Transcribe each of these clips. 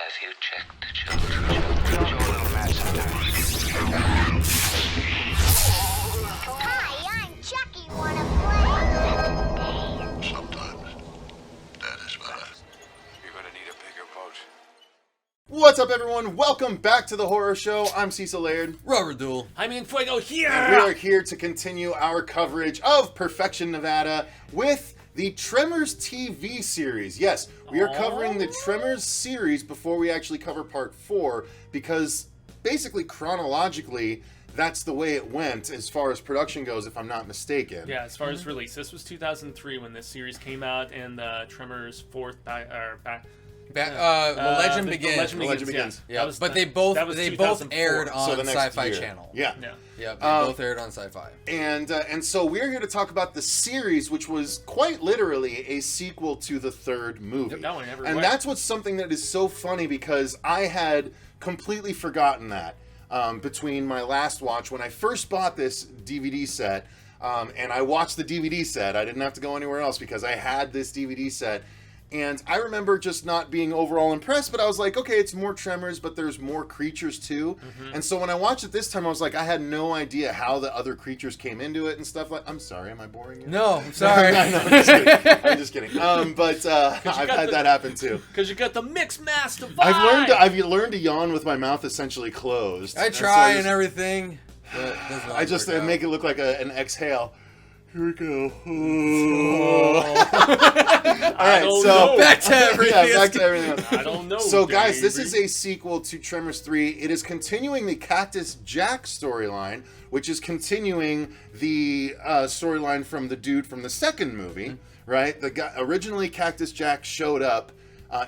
Have you checked the children? Hi, I'm Chucky. Wanna play? Sometimes that is better. You're gonna need a bigger boat. What's up, everyone? Welcome back to the horror show. I'm Cecil, Laird. Robert Duell. Jaime and Fuego here! And we are here to continue our coverage of Perfection, Nevada with the Tremors TV series. Yes, we are covering the Tremors series before we actually cover part 4 because basically chronologically that's the way it went as far as production goes, if I'm not mistaken. Yeah, as far as release. This was 2003 when this series came out, and Tremors fourth Legend Begins. The Legend Begins. Yeah, but they both aired on the next Sci-Fi year. Channel. Yeah. They both aired on Sci-Fi. And so we're here to talk about the series, which was quite literally a sequel to the third movie. That one never and went. that's what's something that is so funny because I had completely forgotten that between my last watch when I first bought this DVD set, and I watched the DVD set. I didn't have to go anywhere else because I had this DVD set. And I remember just not being overall impressed, but I was like, okay, it's more Tremors, but there's more creatures too. Mm-hmm. And so when I watched it this time, I was like, I had no idea how the other creatures came into it and stuff like. I'm sorry, am I boring you? No, I'm sorry. No, I'm just kidding. I'm just kidding. But I've had that happen too. Because you got the mixed master vibe. I've learned to yawn with my mouth essentially closed. I try and everything. But I just make it look like an exhale. Here we go. All right, so back to everything. Yeah, back to everything else. I don't know. So, guys, this is a sequel to Tremors 3. It is continuing the Cactus Jack storyline, which is continuing the storyline from the dude from the second movie, right? The guy originally, Cactus Jack showed up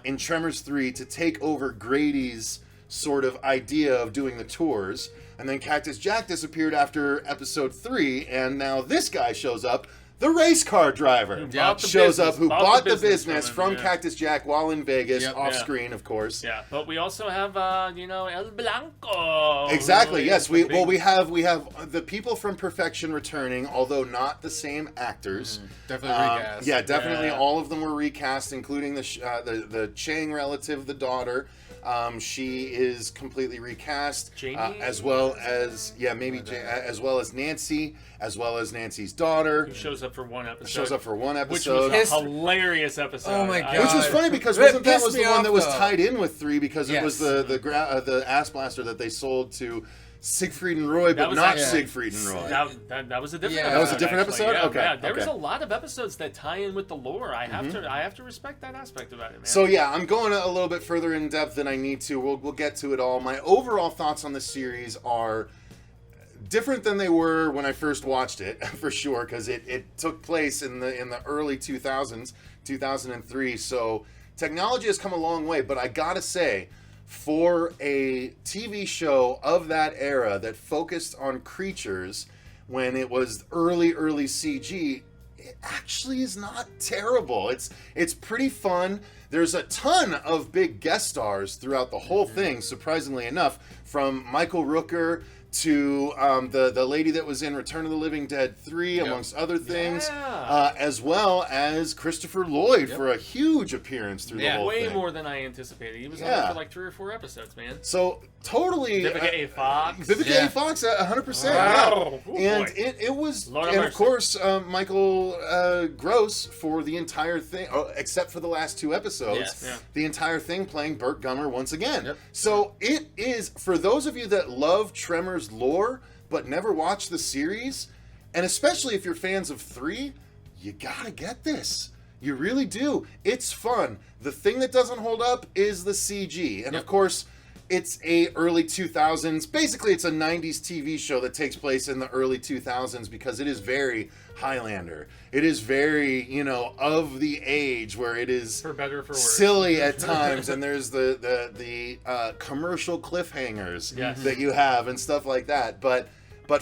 in Tremors 3 to take over Grady's sort of idea of doing the tours. And then Cactus Jack disappeared after episode 3, and now this guy shows up, the race car driver, who bought the business from Cactus Jack while in Vegas, off screen, of course. Yeah, but we also have, El Blanco. Exactly. Yes, we have the people from Perfection returning, although not the same actors. Definitely recast. Yeah, definitely. Yeah. All of them were recast, including the Chang relative, the daughter. She is completely recast, as well as as well as Nancy, as well as Nancy's daughter, who shows up for one episode. Which was a hilarious episode. Oh my god! Which was funny because that was the one that was though. tied in with 3 because it was the ass blaster that they sold to Siegfried and Roy, but not Siegfried and Roy. That was a different episode. That was a different episode? Yeah, okay. Yeah, there was a lot of episodes that tie in with the lore. I have to respect that aspect about it, man. So yeah, I'm going a little bit further in depth than I need to. We'll get to it all. My overall thoughts on the series are different than they were when I first watched it, for sure, because it took place in the early 2000s, 2003. So technology has come a long way, but I gotta say, for a TV show of that era that focused on creatures when it was early CG, it actually is not terrible. It's pretty fun. There's a ton of big guest stars throughout the whole thing, surprisingly enough, from Michael Rooker to the lady that was in Return of the Living Dead 3, amongst other things, as well as Kristopher Lloyd for a huge appearance through the whole thing. Way more than I anticipated. He was on there for like 3 or 4 episodes, man. So, totally... Vivica A. Fox. 100%. Wow. Yeah. And it was... And of course, Michael Gross for the entire thing, except for the last 2 episodes, the entire thing playing Burt Gummer once again. Yep. So, it is, for those of you that love Tremors lore but never watched the series, and especially if you're fans of 3, you gotta get this. You really do. It's fun. The thing that doesn't hold up is the CG. And of course, it's a early 2000s. Basically, it's a 90s TV show that takes place in the early 2000s because it is very Highlander. It is very, of the age where it is for better or for worse. Silly at times, and there's the commercial cliffhangers that you have and stuff like that. But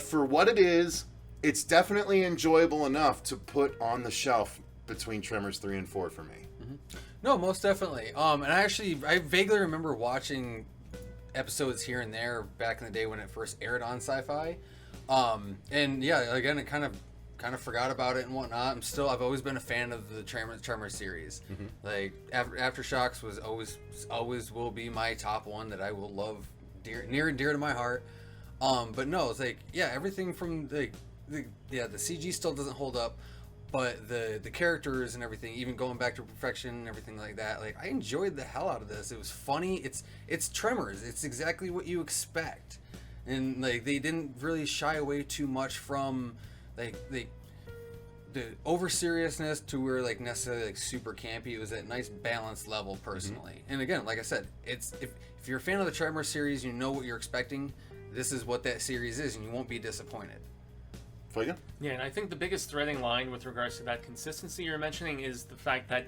for what it is, it's definitely enjoyable enough to put on the shelf between Tremors 3 and 4 for me. Mm-hmm. No, most definitely. And I vaguely remember watching episodes here and there back in the day when it first aired on Sci-Fi. And yeah, again, it kind of kind of forgot about it and whatnot. I've always been a fan of the Tremors series. Like Aftershocks was always will be my top one that I will love near and dear to my heart. But no, it's like, yeah, everything from the CG still doesn't hold up, but the characters and everything, even going back to perfection and everything like that, like I enjoyed the hell out of this. It was funny. It's Tremors. It's exactly what you expect, and like they didn't really shy away too much from like the over seriousness to where like necessarily like super campy. It was that nice balanced level personally. And again, like I said, it's if you're a fan of the Tremors series, you know what you're expecting. This is what that series is, and you won't be disappointed. Fuego? Yeah, and I think the biggest threading line with regards to that consistency you're mentioning is the fact that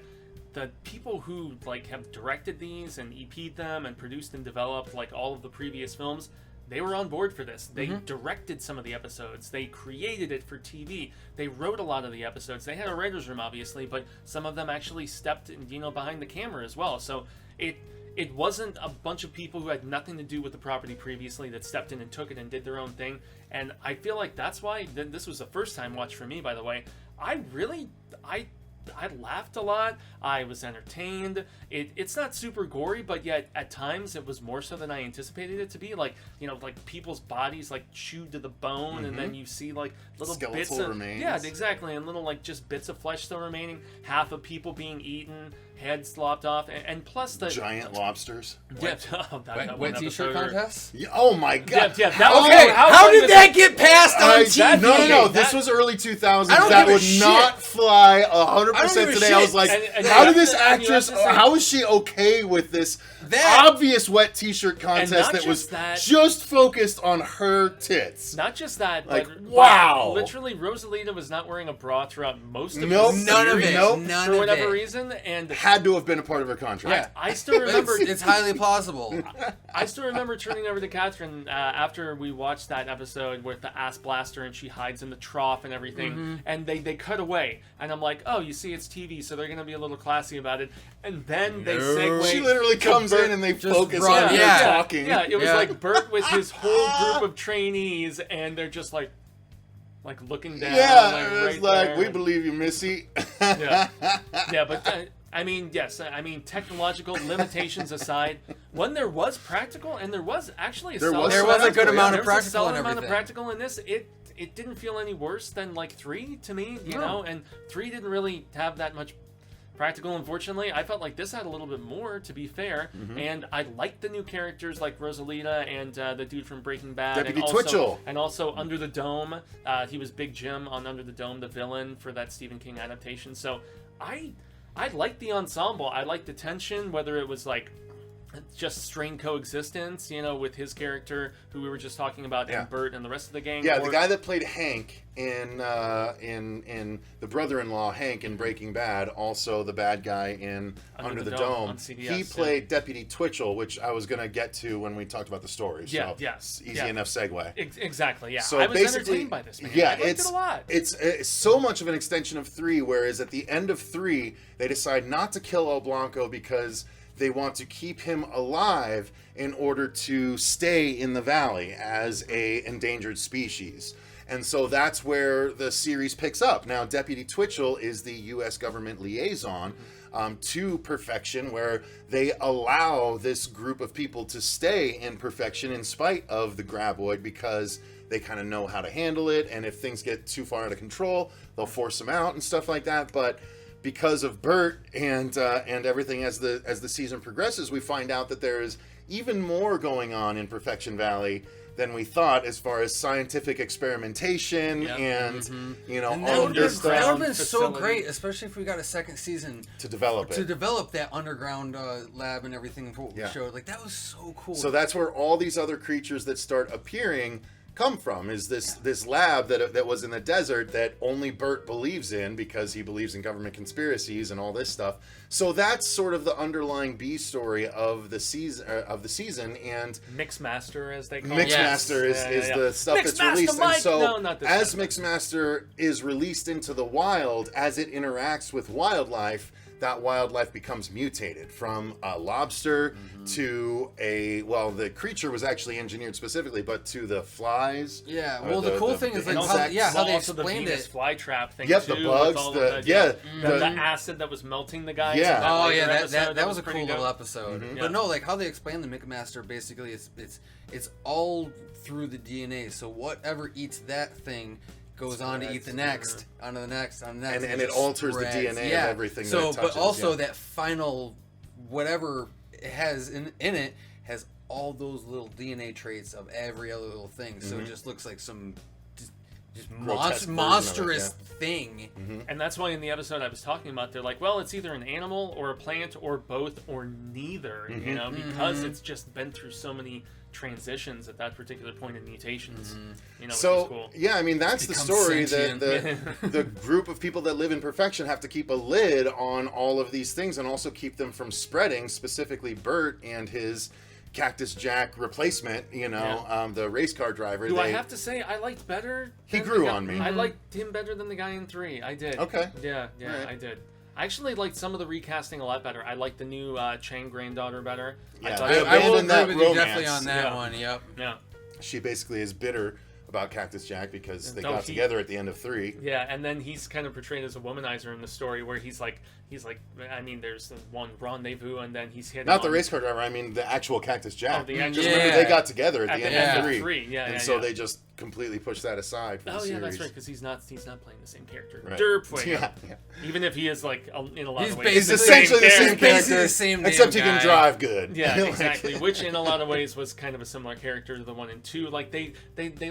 the people who like have directed these and EP'd them and produced and developed like all of the previous films, they were on board for this. They directed some of the episodes. They created it for TV. They wrote a lot of the episodes. They had a writer's room, obviously, but some of them actually stepped, behind the camera as well. So it wasn't a bunch of people who had nothing to do with the property previously that stepped in and took it and did their own thing. And I feel like that's why this was a first-time watch for me, by the way. I laughed a lot. I was entertained. It's not super gory, but yet at times it was more so than I anticipated it to be. Like, like people's bodies like chewed to the bone, and then you see like little Skeletal bits of remains. Yeah, exactly, and little like just bits of flesh still remaining. Half of people being eaten, heads lopped off, and plus the Giant lobsters. Yeah, that one Wet t-shirt episode. contest? Yeah, oh my god. Yeah, Okay, how did that get passed on TV? No. This was early 2000s. I don't That give a would shit. not fly I don't 100% give a today. I was shit. like, And how you did this have to- and you have actress? to say- How is she okay with this That- obvious wet t-shirt contest not that was just that- just focused on her tits? Not just that, Like, but wow. literally Rosalita was not wearing a bra throughout most of Nope. the None of series it. Nope. None for of whatever it. reason, and Had to have been a part of her contract. I still remember. It's highly plausible. I still remember turning over to Catherine after we watched that episode with the ass blaster and she hides in the trough and everything, and they cut away, and I'm like, oh, you see, it's TV, so they're gonna be a little classy about it, and then they segue. She literally to comes Bert- in and they just focus run- on her yeah. talking. Yeah, it was Yeah. like Bert with his whole group of trainees, and they're just like looking down. Yeah, right it's like, there. we believe you, Missy. Yeah, but I mean, yes, I mean, technological limitations aside, when there was practical, and there was actually a There was solid a good amount of there was a practical solid and amount of everything. practical in this. It didn't feel any worse than like 3 to me, you know, and 3 didn't really have that much practical, unfortunately. I felt like this had a little bit more, to be fair, and I liked the new characters like Rosalita and the dude from Breaking Bad. Deputy and also, Twitchell. And also Under the Dome. He was Big Jim on Under the Dome, the villain for that Stephen King adaptation. So I liked the ensemble. I liked the tension, whether it was like just strained coexistence, with his character who we were just talking about, Yeah. and Bert and the rest of the gang. Yeah, or- the guy that played Hank in the brother-in-law Hank in Breaking Bad, also the bad guy in Under the Dome. on CBS, He yeah. played Deputy Twitchell, which I was gonna get to when we talked about the story. Yeah, so yes, easy yeah. enough segue. Exactly, yeah. So I was basically, entertained by this, man. yeah, I liked it's it a lot. It's so much of an extension of 3, whereas at the end of 3, they decide not to kill El Blanco because they want to keep him alive in order to stay in the valley as a endangered species. And so that's where the series picks up. Now, Deputy Twitchell is the U.S. government liaison to Perfection, where they allow this group of people to stay in Perfection in spite of the graboid because they kind of know how to handle it. And if things get too far out of control, they'll force them out and stuff like that. But because of Bert and everything as the season progresses, we find out that there is even more going on in Perfection Valley than we thought, as far as scientific experimentation and And all that of would this have stuff been so facility. great, especially if we got a second season to develop to it. develop that underground lab and everything for what we Yeah. showed. Like, that was so cool. So that's where all these other creatures that start appearing come from, is this lab that was in the desert that only Bert believes in because he believes in government conspiracies and all this stuff. So that's sort of the underlying B story of the season, and Mixmaster, as they call it. Mixmaster is the stuff that's Mixmaster released. Mike! And so No, not this as one. Mixmaster is released into the wild, as it interacts with wildlife, that wildlife becomes mutated from a lobster to the creature was actually engineered specifically, but to the flies. Yeah, well, the cool thing is like how they also the explained Venus it. flytrap thing. Yep, too, the bugs, with all the- of the, yeah, the acid that was melting the guys. Yeah. in that Oh later yeah, episode, that was a pretty cool dope. little episode. Mm-hmm. Yeah. But no, like how they explain the Mixmaster basically it's all through the DNA. So whatever eats that thing goes on to eat the next, onto the next, on the next, And it just alters the spreads. DNA of Yeah. everything that So, it touches, but also yeah. that final whatever it has in it has all those little DNA traits of every other little thing. So it just looks like some just Grotesque version of it, monstrous yeah. thing. And that's why in the episode I was talking about, they're like, well, it's either an animal or a plant or both or neither, you know, because it's just been through so many transitions at that particular point in mutations, you know, which is So cool. yeah, I mean that's the Become story. sentient. The group of people that live in perfection have to keep a lid on all of these things and also keep them from spreading. Specifically, Bert and his Cactus Jack replacement. You know, the race car driver. Do I have to say I liked better? He than grew the guy- on me. I liked him better than the guy in 3. I did. Okay. Yeah, Alright. I did. I actually liked some of the recasting a lot better. I liked the new Chang granddaughter better. Yeah, thought they it- I will abandoned agree that with you definitely romance. on that Yeah. one. Yep. yeah. She basically is bitter about Cactus Jack because they No, got he- together at the end of 3. Yeah, and then he's kind of portrayed as a womanizer in the story, where he's like, I mean, there's the one rendezvous, and then he's hit. Not the race car driver. I mean the actual Cactus Jack. Oh, the actual- Just remember Yeah. they got together at the end end of of 3. 3, yeah, and yeah, so yeah. they just completely pushed that aside for the Oh series. yeah, that's right, because he's not playing the same character. Right. Derp Fuego. Yeah, yeah. Even if he is like in a lot He's of ways, He's Basically essentially the same he's basically character, the same except damn he can guy. drive good. Yeah, Like- exactly. Which in a lot of ways was kind of a similar character to the 1 and 2. Like they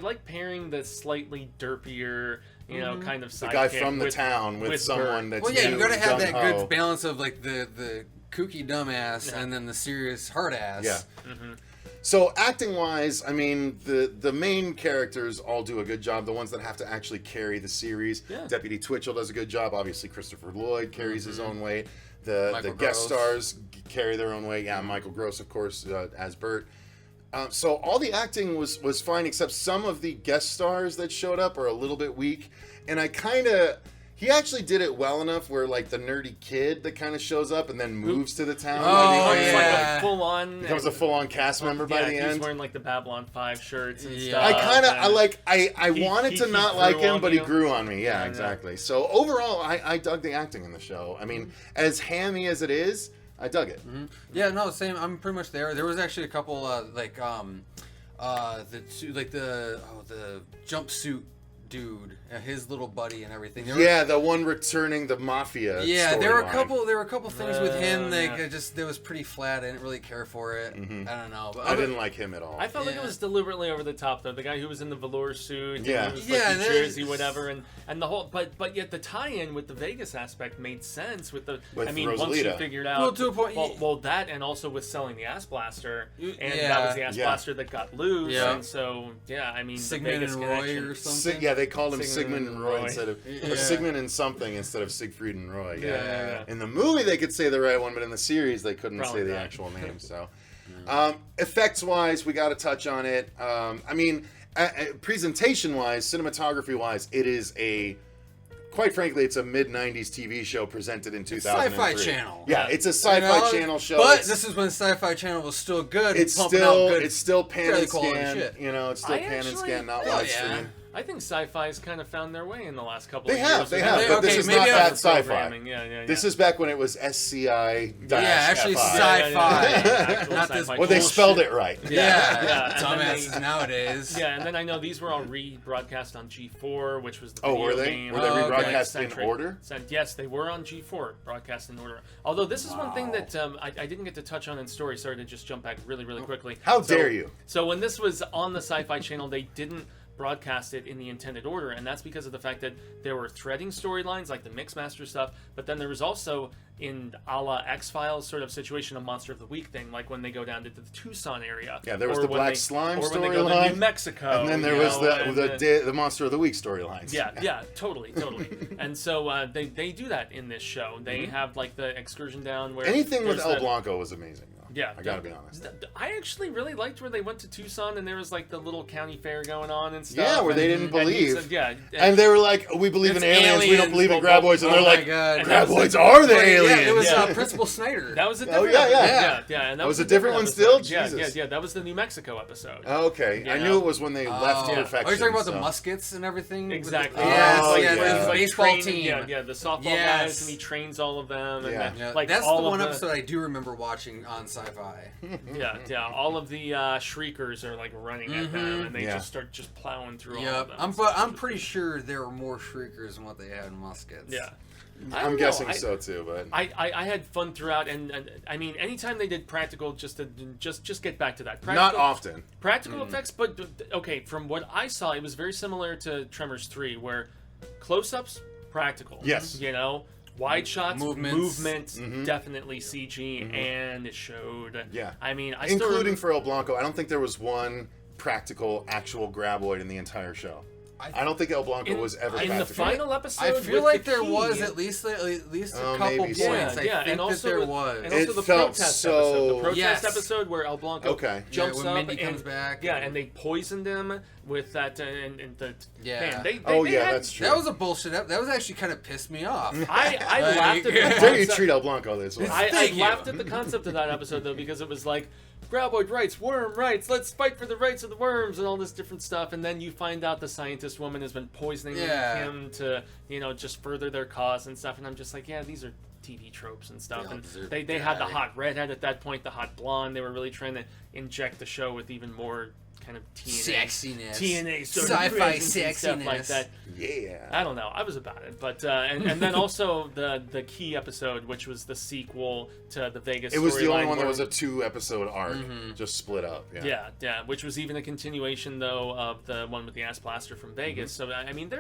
like pairing the slightly derpier, you know, kind of the sidekick guy from the with town with someone Bert. that's Well, yeah, you gotta have that gung-ho. good balance of like the kooky dumbass Yeah. and then the serious hard ass. Yeah. So acting wise, I mean the main characters all do a good job. The ones that have to actually carry the series. Yeah. Deputy Twitchell does a good job. Obviously, Kristopher Lloyd carries his own weight. The Michael guest Gross. stars carry their own weight. Yeah, Michael Gross, of course, as Bert. So all the acting was fine, except some of the guest stars that showed up are a little bit weak. And I kind of... He actually did it well enough where, like, the nerdy kid that kind of shows up and then moves to the town. Oh, by the It's end. like yeah. a full on. Becomes a full-on cast member by the he's end. wearing like the Babylon 5 shirts and Yeah. stuff. I he- wanted he- to he not like grew him, on but he you. grew on me. Yeah, Yeah, exactly. So overall, I dug the acting in the show. I mean, as hammy as it is, I dug it. Yeah, no, same. I'm pretty much there. There was actually a couple the jumpsuit dude, his little buddy and everything. There Yeah, the one returning the mafia. Yeah, there were a storyline. couple things with him like yeah. it was pretty flat. I didn't really care for it. I don't know. But I didn't like him at all. I felt like it Yeah. was deliberately over the top though. The guy who was in the velour suit, Yeah. and he was Yeah, like the there's- jersey, whatever, and the whole. But yet the tie-in with the Vegas aspect made sense with the. With I mean, once you Rosalita. figured out. Well, to a point, Well, that and also with selling the ass blaster, and Yeah. that was the ass Yeah. blaster that got loose, Yeah. and so yeah, I mean, the Sigmund Vegas and Roy connection. or something. Yeah, they called him Sigmund Sigmund and Roy Roy. instead of Yeah. or Sigmund and something instead of Siegfried and Roy. Yeah. In the movie, they could say the right one, but in the series, they couldn't Probably say the not. actual name. So, effects wise, we got to touch on it. I mean, presentation wise, cinematography wise, it is quite frankly, it's a mid-90s TV show presented in 2003. Sci-Fi Channel. Yeah, it's a Sci-Fi You know? Channel show. But It's- this is when Sci-Fi Channel was still good. it's pumping still out good, it's still pan fairly and quality scan. shit. You know, it's still I pan and actually- scan, not Hell live yeah. stream. I think sci-fi's kind of found their way in the last couple They of have, years. they with have, the- but this okay, is maybe not I'm that the sci-fi. programming. Yeah. This is back when it was SCI. Yeah, actually FI. sci-fi. Actual Not this sci-fi Well, they bullshit. spelled it right. Yeah, Yeah, and then dumbasses they- nowadays. Yeah, and then I know these were all rebroadcast on G4, which was the Oh, video were they? game. Were they Oh, okay. rebroadcast in centric. order? Yes, they were on G4, broadcast in order. Although this is one thing that I didn't get to touch on in story. Sorry to just jump back really quickly. How dare you. So when this was on the Sci-Fi Channel, they didn't broadcast it in the intended order, and that's because of the fact that there were threading storylines like the Mixmaster stuff, but then there was also in a la X-Files sort of situation a Monster of the Week thing, like when they go down to the Tucson area. Yeah, there was or the when Black they- Slime or when they go to storyline, New Mexico. And then there you was know, and the Monster of the Week storylines. yeah, totally. And so they do that in this show. They have like the excursion down where Anything with there's El the- Blanco was amazing, though. Yeah, I gotta be honest. I actually really liked where they went to Tucson and there was like the little county fair going on and stuff. Yeah, where they and- didn't and he believe. said- yeah, And they were like, we believe in It's aliens, we don't aliens. believe in Well, graboids. And oh they're my like, God. And that was graboids are the Yeah, aliens. it was Yeah. Principal Snyder. that was a Oh, different yeah. episode. Yeah, and that Oh, was was a different one still? episode. Yeah, Jesus. yeah, that was the New Mexico episode. Okay, I Yeah. knew it was when they left Oh. Perfection. Are you talking about so. the muskets and everything? Exactly. Yes, Oh, yeah, yeah. the Like baseball training- team. Yeah, the softball Yes. guys, and he trains all of them. And Yeah. then, Yeah, like that's the all one of episode I do remember watching on Sci-Fi. Yeah, all of the shriekers are like running at them, and they Yeah. just start just plowing through all Yep, of them. I'm pretty sure there were more shriekers than what they had in muskets. Yeah. I I'm don't know, guessing so too, but I had fun throughout, and I mean, anytime they did practical, just get back to that. not often. Practical effects, but okay, from what I saw, it was very similar to Tremors 3, where close-ups, practical. Yes. You know, wide shots, Movements. definitely CG, and it showed. Yeah. I mean, I still Including remember, for El Blanco, I don't think there was one practical actual graboid in the entire show. I don't think El Blanco was ever in the practical. final episode. I feel with like the there key, was at least a Oh, couple maybe points. so. I Yeah, think and that also there with- was. And also It the felt protest so- episode. The protest Yes. episode where El Blanco Okay. jumps when up Mindy and comes back Yeah, and- and they poisoned him with that. And the Yeah. man, they Oh they yeah, had, that's true. That was a bullshit. That was actually kind of pissed me off. I Like, laughed at the yeah. How dare you concept. treat El Blanco this way? I Thank you. laughed at the concept of that episode though because it was like graboid rights, worm rights, let's fight for the rights of the worms and all this different stuff, and then you find out the scientist woman has been poisoning Yeah. him to just further their cause and stuff, and I'm just like, yeah, these are TV tropes and stuff. They all And deserve they to had the die. hot redhead at that point, the hot blonde. They were really trying to inject the show with even more kind of Sexiness. TNA sort Sci-fi of presence and stuff like sexiness. that. Yeah. I don't know. I was about it, but and then also the key episode, which was the sequel to the Vegas. It was the only storyline one that where- was a 2-episode arc, just split up. Yeah. Yeah, which was even a continuation though of the one with the ass blaster from Vegas. So I mean,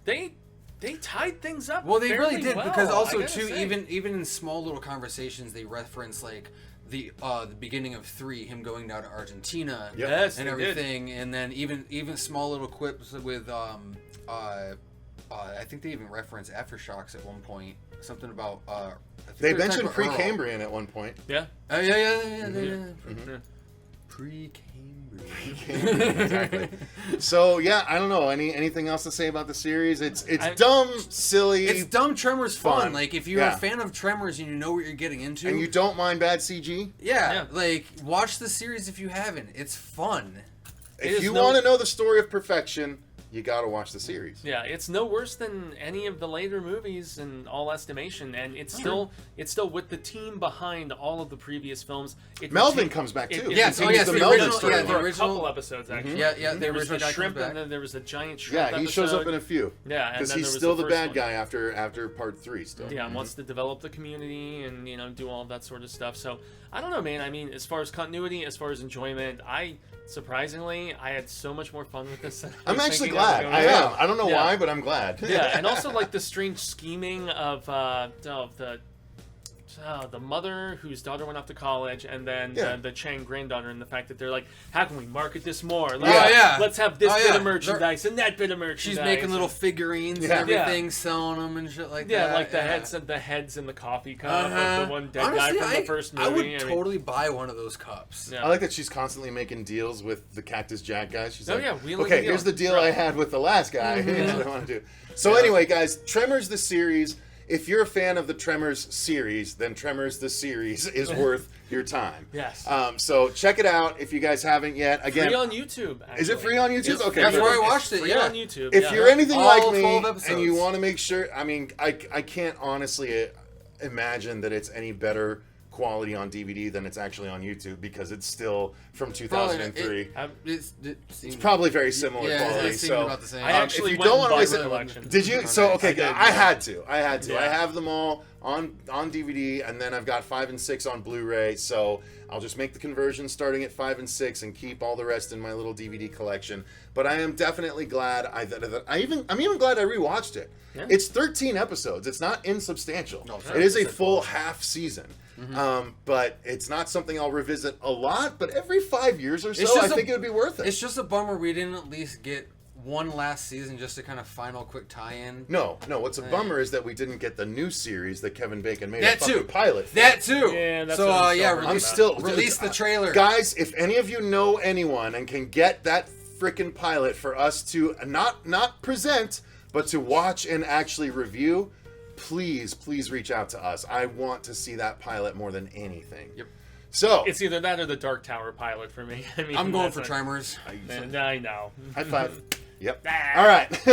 they tied things up. Well, they fairly really did well, because I also gotta too, say. even in small little conversations, they reference like the beginning of 3, him going down to Argentina, Yep. Yes, and they did. everything, and then even small little quips with I think they even reference aftershocks at one point. Something about I think They were mentioned talking about Earl. Precambrian at one point. Yeah. Yeah. Pre-Cambrian. Exactly. So yeah, I don't know. Anything else to say about the series? It's I- dumb, silly, It's dumb Tremors fun. Fun. Like if you're Yeah. a fan of Tremors and you know what you're getting into, and you don't mind bad CG. yeah, like watch the series if you haven't. It's fun. If is you no- want to know the story of perfection, you got to watch the series. Yeah, it's no worse than any of the later movies in all estimation, and it's still with the team behind all of the previous films. It Melvin retain- comes back too. it- Yes, He oh, continues yes, the the Melvin original- story. yeah, the for a original- couple episodes actually. Yeah, the There was original the guy shrimp, comes and back. then there was a giant shrimp. Yeah, he shows up in episode. a few. Yeah, and because then he's there was still the first bad one. guy after part 3. Still. Yeah, and wants to develop the community and do all of that sort of stuff. So I don't know, man. I mean, as far as continuity, as far as enjoyment, surprisingly I had so much more fun with this. Than I I'm was actually thinking I was glad. going I to. am. I don't know Yeah. why, but I'm glad. Yeah, and also like the strange scheming of the mother whose daughter went off to college, and then Yeah. the Chang granddaughter, and the fact that they're like, how can we market this more? Yeah. Let's have this Oh, bit yeah. of merchandise and that bit of merchandise. She's making little figurines and Yeah. everything, selling them and shit like yeah, that. like the heads in the coffee cup of Uh-huh. the one dead Honestly, guy from the first movie. I would mean, totally buy one of those cups. yeah. I like that she's constantly making deals with the Cactus Jack guys. She's Oh, like, yeah, wheeling okay, the deal. here's the deal I had with the last guy. Here's what I want to do. So anyway, guys, Tremors the series. If you're a fan of the Tremors series, then Tremors the series is worth your time. Yes. So check it out if you guys haven't yet. Again, Free on YouTube. is it actually. free on YouTube? It's Okay, That's good. where I It's watched it, free yeah. on YouTube. If yeah. you're anything All like 12 me and episodes. you want to make sure, I mean, I can't honestly imagine that it's any better quality on DVD than it's actually on YouTube because it's still from 2003. It's probably very similar Yeah, quality. it seemed so about the same. I actually if you went don't and want to bought listen, the collection. did you? So okay, I did, I yeah. had to. Yeah. I have them all on DVD, and then I've got 5 and 6 on Blu-ray. So I'll just make the conversion starting at 5 and 6, and keep all the rest in my little DVD collection. But I am definitely glad I'm even glad I rewatched it. Yeah. It's 13 episodes. It's not insubstantial. No, it is a full half season. But it's not something I'll revisit a lot. But every 5 years or so, I think it would be worth it. It's just a bummer we didn't at least get one last season just to kind of final quick tie-in. No. What's a bummer is that we didn't get the new series that Kevin Bacon made That a fucking too. pilot for. That too. Yeah, that's so what I'm yeah, still I'm still release the trailer, guys. If any of you know anyone and can get that freaking pilot for us to not present, but to watch and actually review, please reach out to us. I want to see that pilot more than anything. Yep. So It's either that or the Dark Tower pilot for me. I mean, I'm going that's for Tremors. I know. high five. Yep. Ah. All right.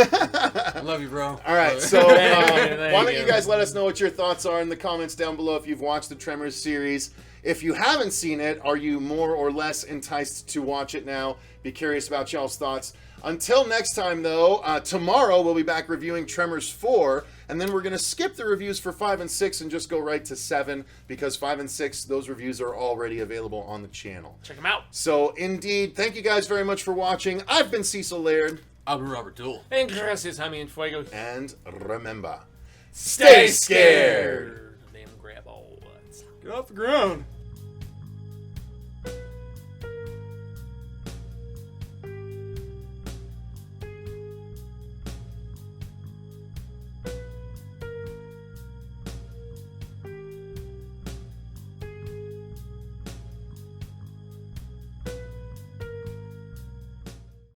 I love you, bro. All right, so There why you don't you go. guys let us know what your thoughts are in the comments down below if you've watched the Tremors series. If you haven't seen it, are you more or less enticed to watch it now? Be curious about y'all's thoughts. Until next time, though, tomorrow we'll be back reviewing Tremors 4, and then we're going to skip the reviews for 5 and 6 and just go right to 7, because 5 and 6, those reviews are already available on the channel. Check them out. So, indeed, thank you guys very much for watching. I've been Cecil Laird. I'll be Robert Duell. And gracias, Jaime and Fuego. And remember, Stay scared. Damn grab all. Get off the ground.